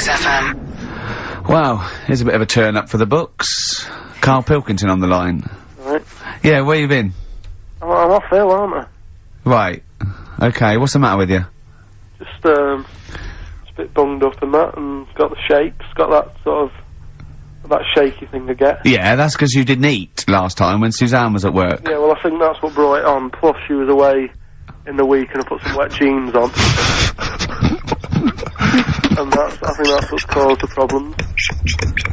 XFM. Wow, here's a bit of a turn up for the books. Karl Pilkington on the line. Right. Yeah, where you been? I'm off ill, aren't I? Right. Okay, what's the matter with you? Just a bit bunged up and that, and got the shakes, got that sort of, that shaky thing to get. Yeah, that's 'cause you didn't eat last time when Suzanne was at work. Yeah, well I think that's what brought it on, plus she was away in the week and I put some wet jeans on. And I think that's what's caused the problem.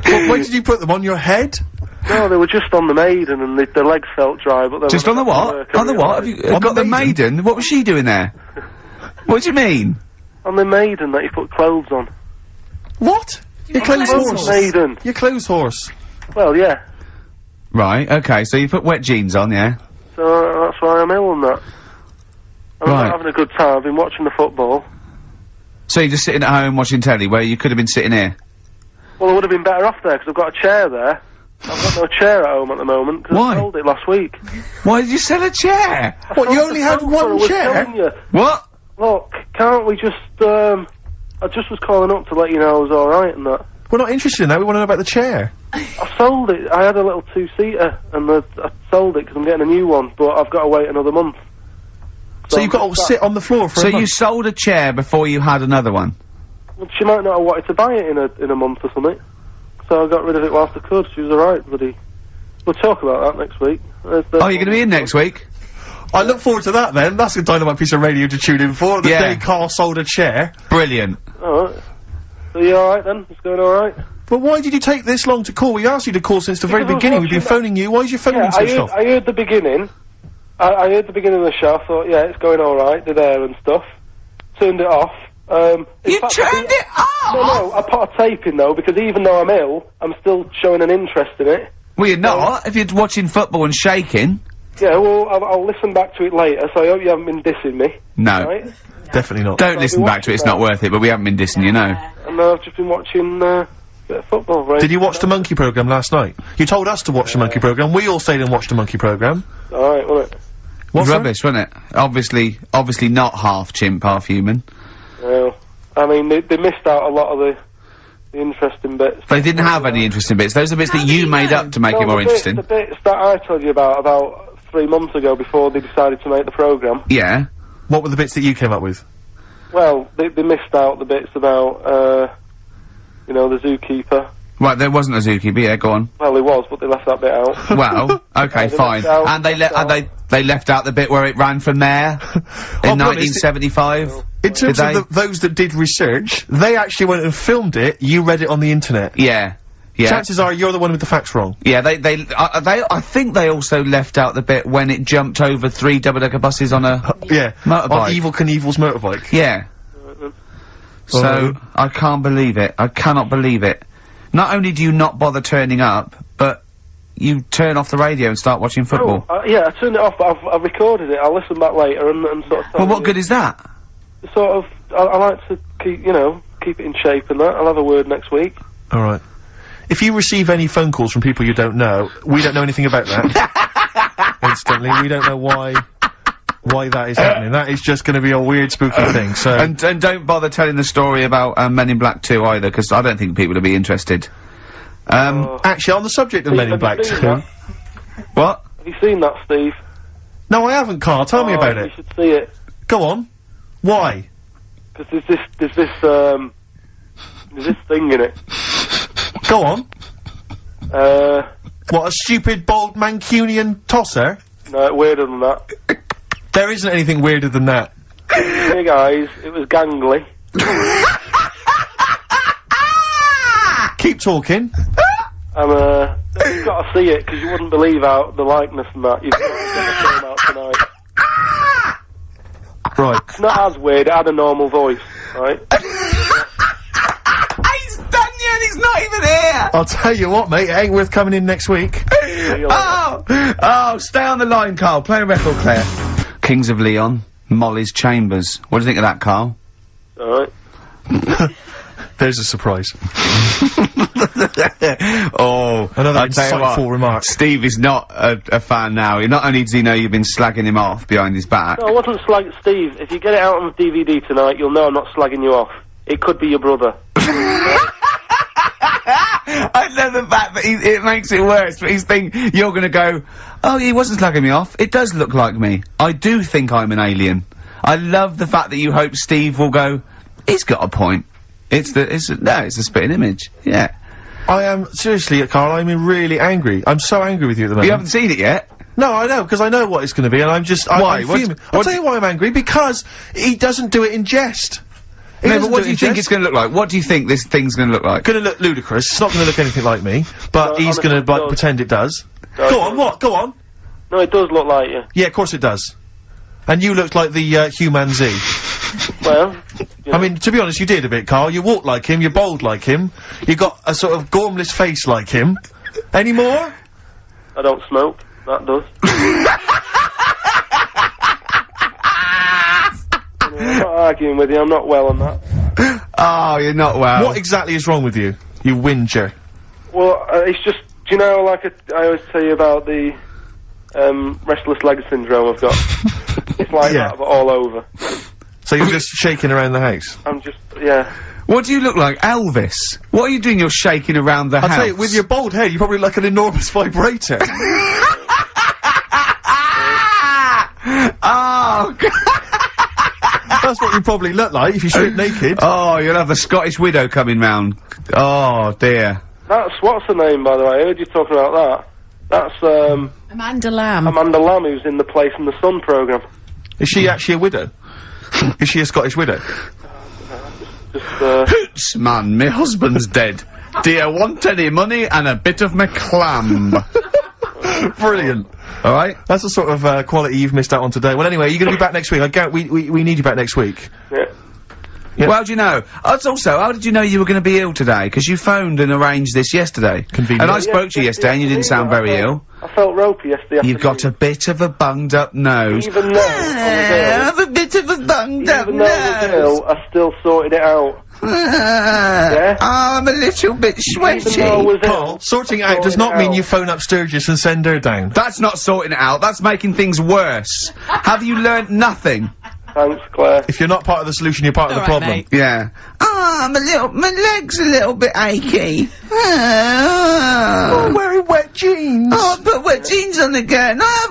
Well, when did you put them on your head? No, they were just on the Maiden and the legs felt dry, but they Just on the what? On the what? Have you got the Maiden? What was she doing there? What do you mean? On the Maiden that you put clothes on. What? Your clothes horse. Maiden. Your clothes horse. Well, yeah. Right, okay, so you put wet jeans on, yeah? So that's why I'm ill and that. I'm not having a good time. I've been watching the football. So you're just sitting at home watching telly where you could have been sitting here? Well, I would have been better off there because I've got a chair there. I've got no chair at home at the moment because I sold it last week. Why did you sell a chair? What, you only had one chair? What? Look, can't we just, I just was calling up to let you know I was alright and that. We're not interested in that, we want to know about the chair. I sold it. I had a little two-seater and I sold it because I'm getting a new one, but I've got to wait another month. So you've got to sit on the floor for a month? So you sold a chair before you had another one? Well, she might not have wanted to buy it in a month or something. So I got rid of it whilst I could. She was alright, buddy. We'll talk about that next week. Oh, you're going to be in next week? I look forward to that then. That's a dynamite piece of radio to tune in for. The day Karl sold a chair. Brilliant. Alright. So you alright then? It's going alright? But why did you take this long to call? We asked you to call since the very beginning. We've been phoning you. Why is your phone switched off? I heard the beginning. I heard the beginning of the show. I thought, yeah, it's going alright. They're there and stuff. Turned it off. You turned it off? No, I put a tape in though, because even though I'm ill, I'm still showing an interest in it. Well, you're not, if you're watching football and shaking. Yeah, well, I'll listen back to it later, so I hope you haven't been dissing me. No. Right? Definitely not. Don't listen back to it, it's not worth it, but we haven't been dissing you, no. And I've just been watching, a bit of football, right? Did you watch the Monkey programme last night? You told us to watch the Monkey programme, we all stayed and watched the Monkey programme. Alright, wasn't it? It was rubbish, wasn't it? Obviously not half chimp, half human. Well, I mean, they missed out a lot of the interesting bits. They didn't have any interesting bits. Those are bits that you made up to make it more interesting. The bits that I told you about 3 months ago before they decided to make the programme. Yeah. What were the bits that you came up with? Well, they missed out the bits about, you know, the zookeeper. Right, there wasn't a zookeeper, yeah, go on. Well, there was, but they left that bit out. Well, okay, fine. And they left out the bit where it ran for mayor in 1975. In terms of those that did research, they actually went and filmed it, you read it on the internet. Yeah. Yeah. Chances are you're the one with the facts wrong. Yeah, I think they also left out the bit when it jumped over 3 double-decker buses on a motorbike. On Evel Knievel's motorbike. Yeah. So, I can't believe it. I cannot believe it. Not only do you not bother turning up, but you turn off the radio and start watching football. Oh, yeah, I turned it off, but I've recorded it. I'll listen back later and sort of... Well, what good is that? Sort of, I like to keep, you know, keep it in shape and that. I'll have a word next week. Alright. If you receive any phone calls from people you don't know, we don't know anything about that. Instantly, we don't know why that is happening. That is just gonna be a weird, spooky thing, so... And don't bother telling the story about, Men in Black 2 either, because I don't think people will be interested. Actually, on the subject of Men in Black 2... What? Have you seen that, Steve? No, I haven't, Karl. Tell me about it. You should see it. Go on. Why? Because there's this thing in it. Go on. What, a stupid, bald Mancunian tosser? No, weirder than that. There isn't anything weirder than that. Hey guys, it was gangly. Keep talking. You've got to see it, because you wouldn't believe how the likeness and that. You've got to get the film out tonight. Right. It's not as weird, it had a normal voice, right? He's done you and he's not even here! I'll tell you what, mate, it ain't worth coming in next week. Oh, stay on the line, Karl. Play a record player. Kings of Leon, Molly's Chambers. What do you think of that, Karl? Alright. There's a surprise. Another insightful remark. Steve is not a fan now. Not only does he know you've been slagging him off behind his back. No, I wasn't slagging Steve. If you get it out on DVD tonight, you'll know I'm not slagging you off. It could be your brother. I love the fact that it makes it worse, but you're gonna go, oh, he wasn't slagging me off. It does look like me. I do think I'm an alien. I love the fact that you hope Steve will go, he's got a point. It's a spitting image. Yeah. I am, seriously, Carl, I'm really angry. I'm so angry with you at the moment. You haven't seen it yet? No, I know, because I know what it's gonna be, and I'm just, Why? I'm fuming. I'll tell you why I'm angry, because he doesn't do it in jest. No, but what do you think it's gonna look like? What do you think this thing's gonna look like? Gonna look ludicrous. It's not gonna look anything like me, but he's gonna, like, pretend it does. Go on, what? Go on. No, it does look like you. Yeah, of course it does. And you looked like the, Human Z. Well, I mean, to be honest, you did a bit, Carl. You walk like him, you're bold like him, you got a sort of gormless face like him. Any more? I don't smoke. That does. I'm not arguing with you, I'm not well on that. Oh, you're not well. What exactly is wrong with you? You whinger. Well, it's just, do you know, like I always tell you about the, restless leg syndrome I've got? It's like that, but all over. So you're just shaking around the house? I'm just, yeah. What do you look like? Elvis? What are you doing? You're shaking around the house. I'll tell you, with your bald head, you probably look like an enormous vibrator. Oh, God. That's what you probably look like if you strip naked. Oh, you'll have the Scottish widow coming round. Oh, dear. That's, what's her name, by the way? I heard you talking about that. That's, Amanda Lamb. Amanda Lamb, who's in the Place in the Sun programme. Is she actually a widow? Is she a Scottish widow? Hoots, man, my husband's dead. Do you want any money and a bit of my clam? Brilliant. Alright? That's the sort of, quality you've missed out on today. Well, anyway, you're gonna be back next week. We need you back next week. Yeah. Yep. Well, how do you know? Also, how did you know you were going to be ill today? Because you phoned and arranged this yesterday. Convenient. And I spoke to you yesterday and you didn't sound very ill. I felt ropey yesterday afternoon. You've got a bit of a bunged up nose. Even though I have a bit of a bunged up Even though I was ill, I still sorted it out. Yeah? I'm a little bit Even though I was sweaty. ill, Sorting it out does not mean you phone up Sturgis and send her down. That's not sorting it out, that's making things worse. Have you learnt nothing? Thanks, Claire. If you're not part of the solution, you're part of the problem. Mate. Yeah. My leg's a little bit achy. Oh, wearing wet jeans. Oh, I put wet jeans on again. My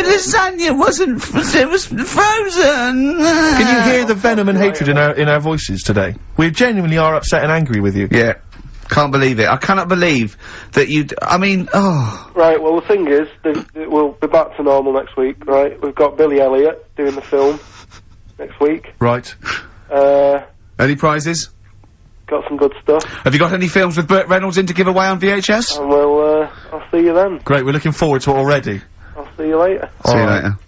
lasagna it was frozen. Can you hear the venom and hatred in our voices today? We genuinely are upset and angry with you. Yeah. Can't believe it. I cannot believe that I mean, oh. Right, well, the thing is, we'll be back to normal next week, right? We've got Billy Elliot doing the film next week. Right. Any prizes? Got some good stuff. Have you got any films with Burt Reynolds in to give away on VHS? And I'll see you then. Great, we're looking forward to it already. I'll see you later. See you later.